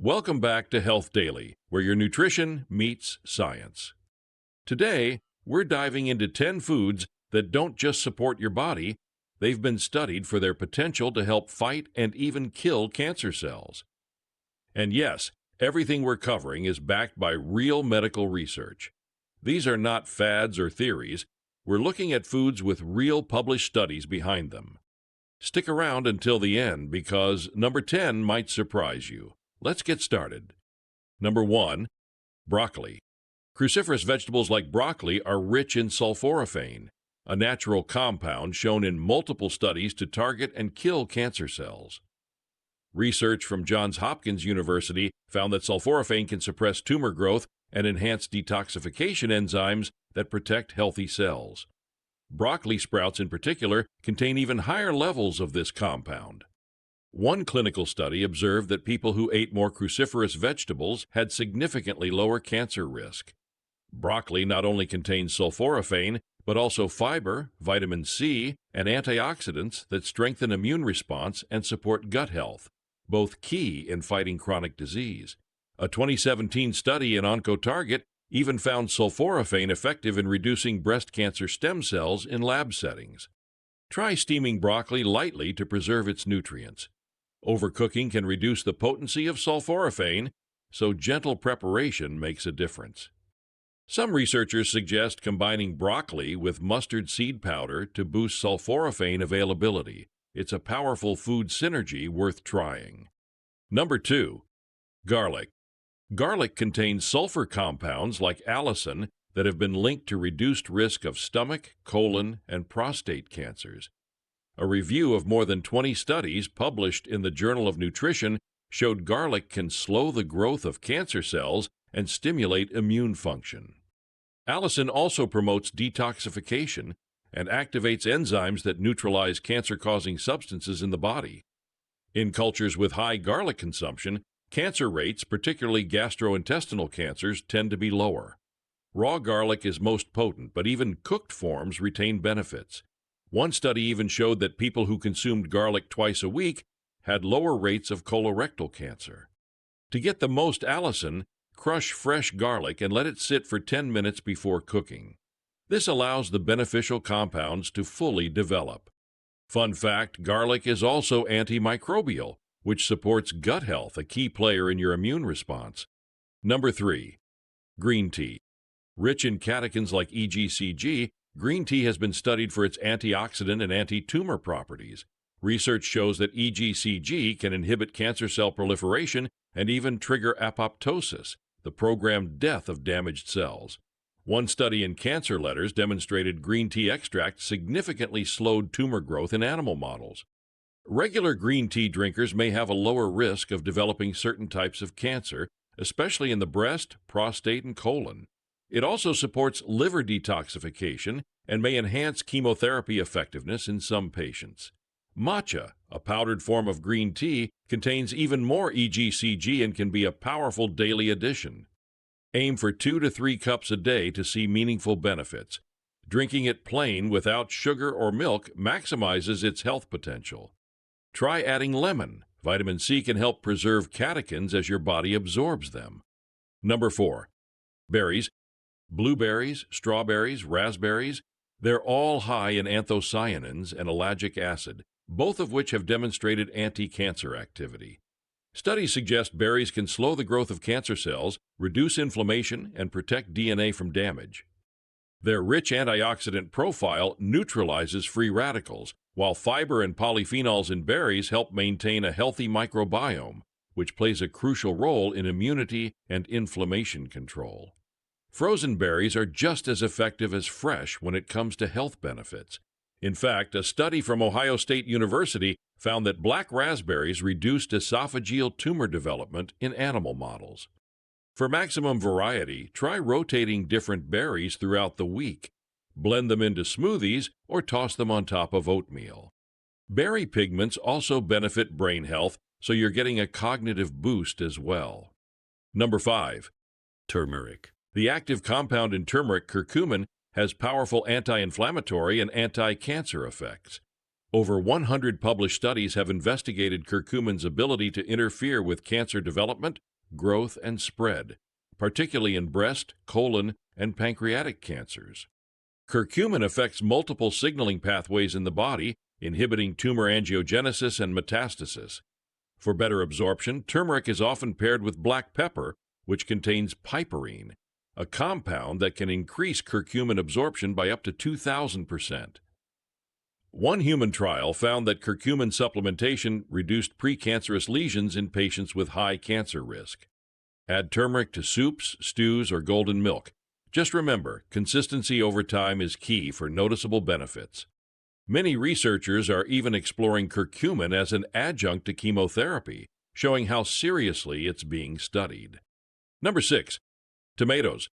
Welcome back to Health Daily, where your nutrition meets science. Today, we're diving into 10 foods that don't just support your body, they've been studied for their potential to help fight and even kill cancer cells. And yes, everything we're covering is backed by real medical research. These are not fads or theories. We're looking at foods with real published studies behind them. Stick around until the end because number 10 might surprise you. Let's get started. Number 1, broccoli. Cruciferous vegetables like broccoli are rich in sulforaphane, a natural compound shown in multiple studies to target and kill cancer cells. Research from Johns Hopkins University found that sulforaphane can suppress tumor growth and enhance detoxification enzymes that protect healthy cells. Broccoli sprouts in particular contain even higher levels of this compound. One clinical study observed that people who ate more cruciferous vegetables had significantly lower cancer risk. Broccoli not only contains sulforaphane, but also fiber, vitamin C, and antioxidants that strengthen immune response and support gut health, both key in fighting chronic disease. A 2017 study in OncoTarget even found sulforaphane effective in reducing breast cancer stem cells in lab settings. Try steaming broccoli lightly to preserve its nutrients. Overcooking can reduce the potency of sulforaphane, so gentle preparation makes a difference. Some researchers suggest combining broccoli with mustard seed powder to boost sulforaphane availability. It's a powerful food synergy worth trying. Number 2, garlic. Garlic contains sulfur compounds like allicin that have been linked to reduced risk of stomach, colon, and prostate cancers. A review of more than 20 studies published in the Journal of Nutrition showed garlic can slow the growth of cancer cells and stimulate immune function. Allicin also promotes detoxification and activates enzymes that neutralize cancer-causing substances in the body. In cultures with high garlic consumption, cancer rates, particularly gastrointestinal cancers, tend to be lower. Raw garlic is most potent, but even cooked forms retain benefits. One study even showed that people who consumed garlic twice a week had lower rates of colorectal cancer. To get the most allicin, crush fresh garlic and let it sit for 10 minutes before cooking. This allows the beneficial compounds to fully develop. Fun fact, garlic is also antimicrobial, which supports gut health, a key player in your immune response. Number 3, green tea. Rich in catechins like EGCG, green tea has been studied for its antioxidant and anti-tumor properties. Research shows that EGCG can inhibit cancer cell proliferation and even trigger apoptosis, the programmed death of damaged cells. One study in Cancer Letters demonstrated green tea extract significantly slowed tumor growth in animal models. Regular green tea drinkers may have a lower risk of developing certain types of cancer, especially in the breast, prostate, and colon. It also supports liver detoxification and may enhance chemotherapy effectiveness in some patients. Matcha, a powdered form of green tea, contains even more EGCG and can be a powerful daily addition. Aim for 2 to 3 cups a day to see meaningful benefits. Drinking it plain without sugar or milk maximizes its health potential. Try adding lemon. Vitamin C can help preserve catechins as your body absorbs them. Number 4, berries. Blueberries, strawberries, raspberries, they're all high in anthocyanins and ellagic acid, both of which have demonstrated anti-cancer activity. Studies suggest berries can slow the growth of cancer cells, reduce inflammation, and protect DNA from damage. Their rich antioxidant profile neutralizes free radicals, while fiber and polyphenols in berries help maintain a healthy microbiome, which plays a crucial role in immunity and inflammation control. Frozen berries are just as effective as fresh when it comes to health benefits. In fact, a study from Ohio State University found that black raspberries reduced esophageal tumor development in animal models. For maximum variety, try rotating different berries throughout the week. Blend them into smoothies or toss them on top of oatmeal. Berry pigments also benefit brain health, so you're getting a cognitive boost as well. Number 5, turmeric. The active compound in turmeric, curcumin, has powerful anti-inflammatory and anti-cancer effects. Over 100 published studies have investigated curcumin's ability to interfere with cancer development, growth, and spread, particularly in breast, colon, and pancreatic cancers. Curcumin affects multiple signaling pathways in the body, inhibiting tumor angiogenesis and metastasis. For better absorption, turmeric is often paired with black pepper, which contains piperine, a compound that can increase curcumin absorption by up to 2,000%. One human trial found that curcumin supplementation reduced precancerous lesions in patients with high cancer risk. Add turmeric to soups, stews, or golden milk. Just remember, consistency over time is key for noticeable benefits. Many researchers are even exploring curcumin as an adjunct to chemotherapy, showing how seriously it's being studied. Number 6. Tomatoes.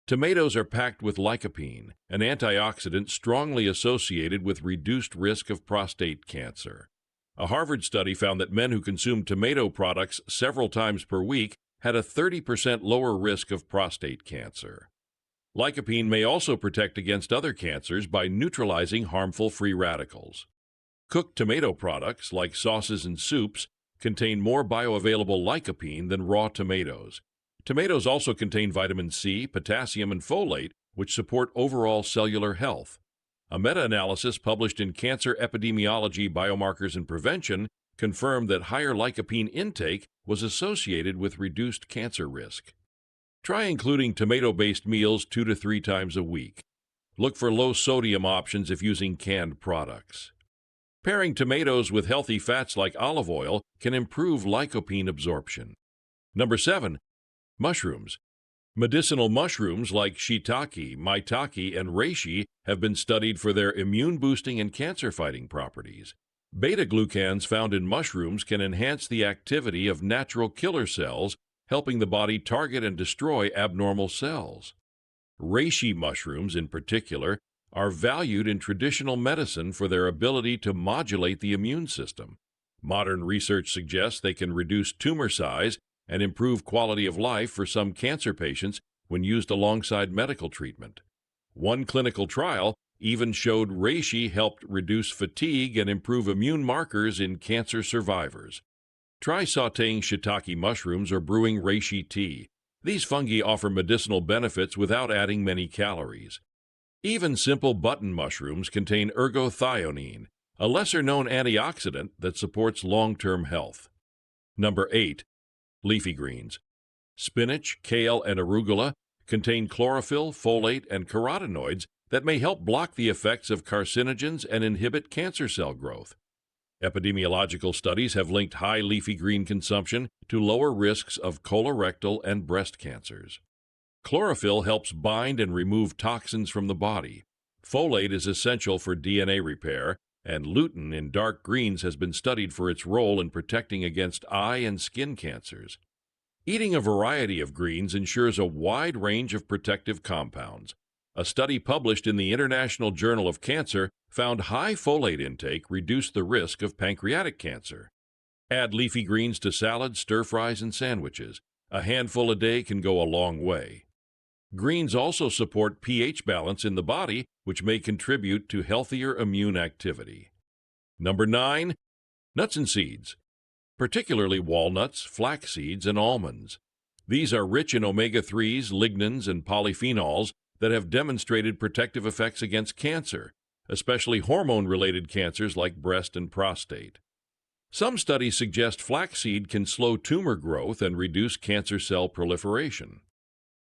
Tomatoes are packed with lycopene, an antioxidant strongly associated with reduced risk of prostate cancer. A Harvard study found that men who consumed tomato products several times per week had a 30% lower risk of prostate cancer. Lycopene may also protect against other cancers by neutralizing harmful free radicals. Cooked tomato products, like sauces and soups, contain more bioavailable lycopene than raw tomatoes. Tomatoes also contain vitamin C, potassium, and folate, which support overall cellular health. A meta-analysis published in Cancer Epidemiology, Biomarkers and Prevention confirmed that higher lycopene intake was associated with reduced cancer risk. Try including tomato-based meals 2 to 3 times a week. Look for low-sodium options if using canned products. Pairing tomatoes with healthy fats like olive oil can improve lycopene absorption. Number 7. Mushrooms. Medicinal mushrooms like shiitake, maitake, and reishi have been studied for their immune-boosting and cancer-fighting properties. Beta-glucans found in mushrooms can enhance the activity of natural killer cells, helping the body target and destroy abnormal cells. Reishi mushrooms, in particular, are valued in traditional medicine for their ability to modulate the immune system. Modern research suggests they can reduce tumor size and improve quality of life for some cancer patients when used alongside medical treatment. One clinical trial even showed reishi helped reduce fatigue and improve immune markers in cancer survivors. Try sautéing shiitake mushrooms or brewing reishi tea. These fungi offer medicinal benefits without adding many calories. Even simple button mushrooms contain ergothioneine, a lesser-known antioxidant that supports long-term health. Number 8. Leafy greens. Spinach, kale, and arugula contain chlorophyll, folate, and carotenoids that may help block the effects of carcinogens and inhibit cancer cell growth. Epidemiological studies have linked high leafy green consumption to lower risks of colorectal and breast cancers. Chlorophyll helps bind and remove toxins from the body. Folate is essential for DNA repair, and lutein in dark greens has been studied for its role in protecting against eye and skin cancers. Eating a variety of greens ensures a wide range of protective compounds. A study published in the International Journal of Cancer found high folate intake reduced the risk of pancreatic cancer. Add leafy greens to salads, stir-fries, and sandwiches. A handful a day can go a long way. Greens also support pH balance in the body, which may contribute to healthier immune activity. Number 9. Nuts and seeds, particularly walnuts, flax seeds, and almonds. These are rich in omega-3s, lignans, and polyphenols that have demonstrated protective effects against cancer, especially hormone-related cancers like breast and prostate. Some studies suggest flaxseed can slow tumor growth and reduce cancer cell proliferation.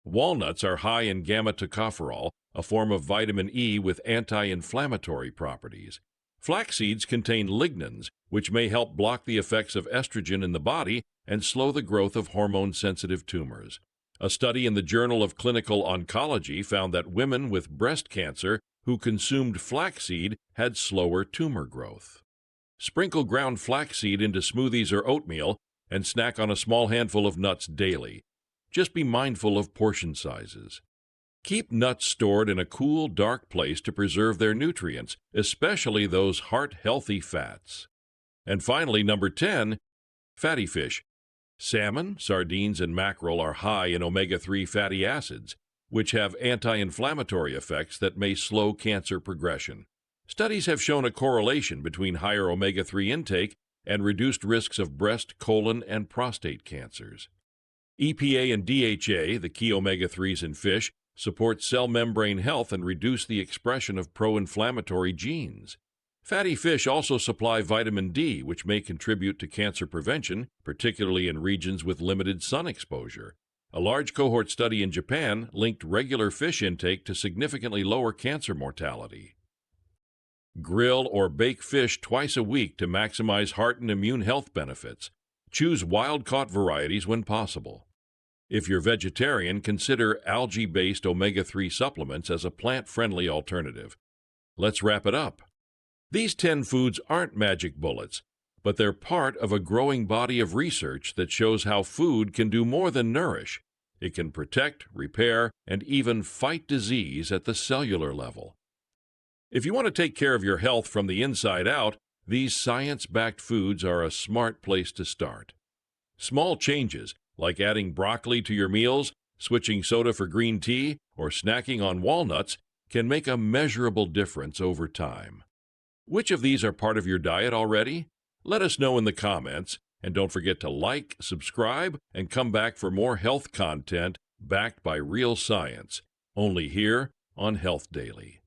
Walnuts are high in gamma-tocopherol, a form of vitamin E with anti-inflammatory properties. Flax seeds contain lignans, which may help block the effects of estrogen in the body and slow the growth of hormone-sensitive tumors. A study in the Journal of Clinical Oncology found that women with breast cancer who consumed flaxseed had slower tumor growth. Sprinkle ground flaxseed into smoothies or oatmeal and snack on a small handful of nuts daily. Just be mindful of portion sizes. Keep nuts stored in a cool, dark place to preserve their nutrients, especially those heart-healthy fats. And finally, number 10, fatty fish. Salmon, sardines, and mackerel are high in omega-3 fatty acids, which have anti-inflammatory effects that may slow cancer progression. Studies have shown a correlation between higher omega-3 intake and reduced risks of breast, colon, and prostate cancers. EPA and DHA, the key omega-3s in fish, support cell membrane health and reduce the expression of pro-inflammatory genes. Fatty fish also supply vitamin D, which may contribute to cancer prevention, particularly in regions with limited sun exposure. A large cohort study in Japan linked regular fish intake to significantly lower cancer mortality. Grill or bake fish twice a week to maximize heart and immune health benefits. Choose wild-caught varieties when possible. If you're vegetarian, consider algae-based omega-3 supplements as a plant-friendly alternative. Let's wrap it up. These 10 foods aren't magic bullets, but they're part of a growing body of research that shows how food can do more than nourish. It can protect, repair, and even fight disease at the cellular level. If you want to take care of your health from the inside out, these science-backed foods are a smart place to start. Small changes, like adding broccoli to your meals, switching soda for green tea, or snacking on walnuts, can make a measurable difference over time. Which of these are part of your diet already? Let us know in the comments, and don't forget to like, subscribe, and come back for more health content backed by real science, only here on Health Daily.